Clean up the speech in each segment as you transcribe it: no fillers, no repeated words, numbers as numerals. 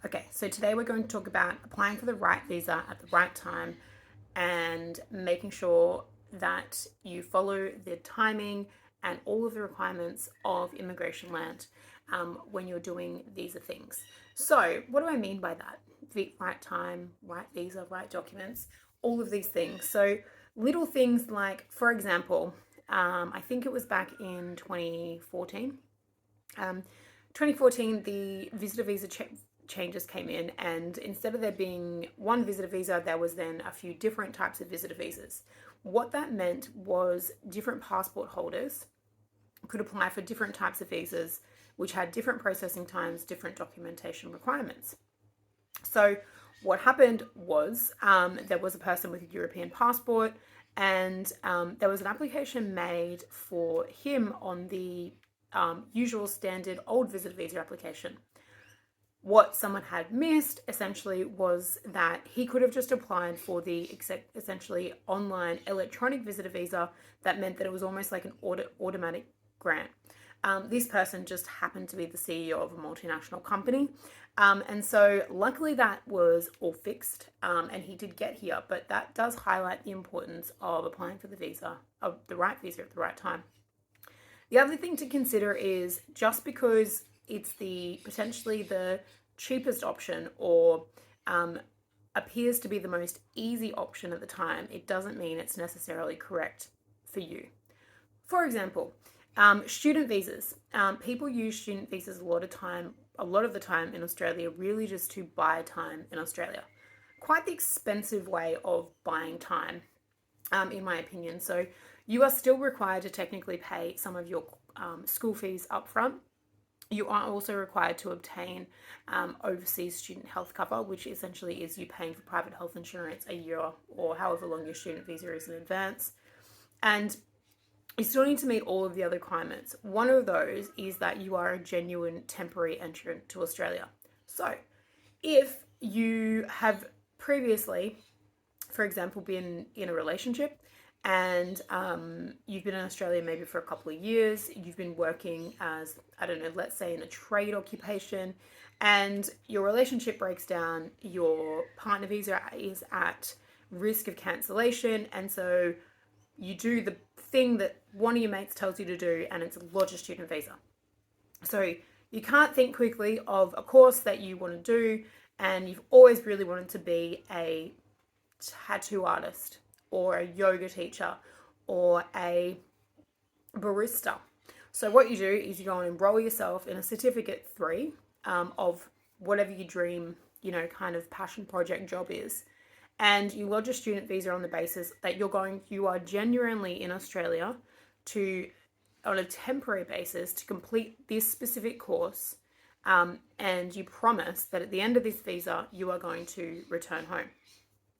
Okay, so today we're going to talk about applying for the right visa at the right time and making sure that you follow the timing and all of the requirements of immigration land when you're doing visa things. So, what do I mean by that? The right time, right visa, right documents, all of these things. So, little things like, for example, I think it was back in 2014. Um, 2014, the visitor visa changes came in, and instead of there being one visitor visa, there was then a few different types of visitor visas. What that meant was different passport holders could apply for different types of visas, which had different processing times, different documentation requirements. So, what happened was there was a person with a European passport, and there was an application made for him on the usual standard old visitor visa application. What someone had missed essentially was that he could have just applied for the essentially online electronic visitor visa that meant that it was almost like an automatic grant. This person just happened to be the CEO of a multinational company. And so luckily that was all fixed and he did get here, but that does highlight the importance of applying for the visa, of the right visa at the right time. The other thing to consider is just because it's the potentially the cheapest option or appears to be the most easy option at the time, it doesn't mean it's necessarily correct for you. For example, student visas. People use student visas a lot of the time in Australia, really just to buy time in Australia. Quite the expensive way of buying time, in my opinion. So you are still required to technically pay some of your school fees up front. You are also required to obtain overseas student health cover, which essentially is you paying for private health insurance a year or however long your student visa is in advance. And you still need to meet all of the other requirements. One of those is that you are a genuine temporary entrant to Australia. So if you have previously, for example, been in a relationship and you've been in Australia maybe for a couple of years, you've been working as, I don't know, let's say in a trade occupation, and your relationship breaks down, your partner visa is at risk of cancellation, and so you do the thing that one of your mates tells you to do, and it's lodge a student visa. So you can't think quickly of a course that you want to do, and you've always really wanted to be a tattoo artist or a yoga teacher or a barista. So what you do is you go and enroll yourself in a certificate 3 of whatever your dream, kind of passion project job is. And you lodge a student visa on the basis that you are genuinely in Australia to, on a temporary basis, to complete this specific course. And you promise that at the end of this visa, you are going to return home.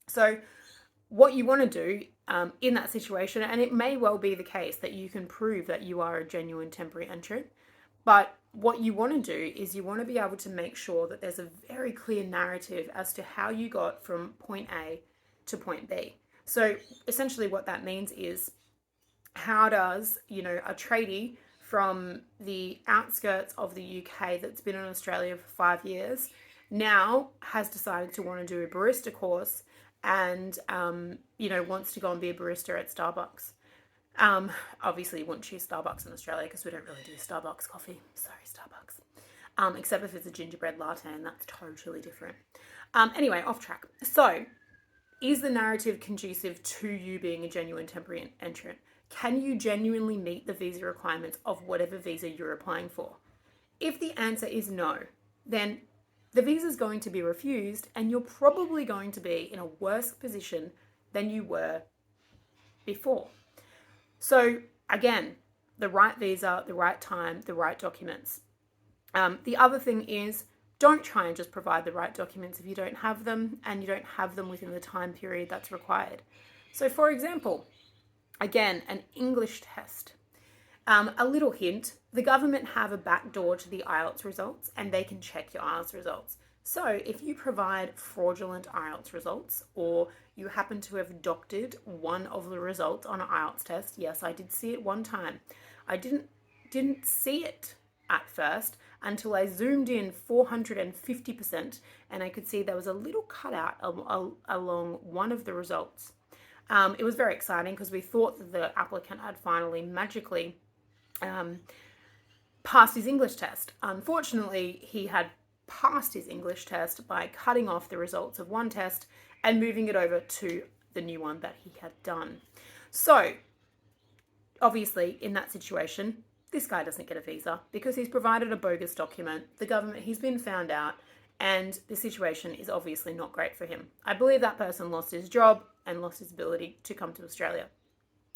So what you want to do in that situation, and it may well be the case that you can prove that you are a genuine temporary entrant, but what you want to do is you want to be able to make sure that there's a very clear narrative as to how you got from point A to point B. So essentially what that means is, how does, a tradie from the outskirts of the UK that's been in Australia for 5 years now has decided to want to do a barista course and, wants to go and be a barista at Starbucks. Obviously you wouldn't choose Starbucks in Australia because we don't really do Starbucks coffee. Sorry, Starbucks. Except if it's a gingerbread latte, and that's totally different. Anyway, off track. So, is the narrative conducive to you being a genuine temporary entrant? Can you genuinely meet the visa requirements of whatever visa you're applying for? If the answer is no, then the visa is going to be refused, and you're probably going to be in a worse position than you were before. So again, the right visa, the right time, the right documents. The other thing is, don't try and just provide the right documents if you don't have them and you don't have them within the time period that's required. So for example, again, an English test. A little hint, the government have a backdoor to the IELTS results and they can check your IELTS results. So if you provide fraudulent IELTS results, or you happen to have doctored one of the results on an IELTS test, yes, I did see it one time. I didn't see it at first until I zoomed in 450% and I could see there was a little cutout along one of the results. It was very exciting because we thought that the applicant had finally magically passed his English test. Unfortunately, he had passed his English test by cutting off the results of one test and moving it over to the new one that he had done. So, obviously, in that situation, this guy doesn't get a visa because he's provided a bogus document. The government, he's been found out, and the situation is obviously not great for him. I believe that person lost his job and lost his ability to come to Australia.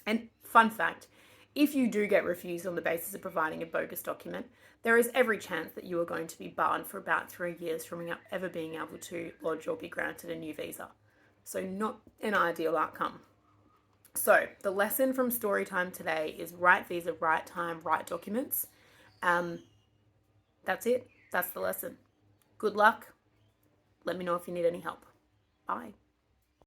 And fun fact, if you do get refused on the basis of providing a bogus document, there is every chance that you are going to be barred for about 3 years from ever being able to lodge or be granted a new visa. So not an ideal outcome. So the lesson from story time today is right visa, right time, right documents. That's it. That's the lesson. Good luck. Let me know if you need any help. Bye.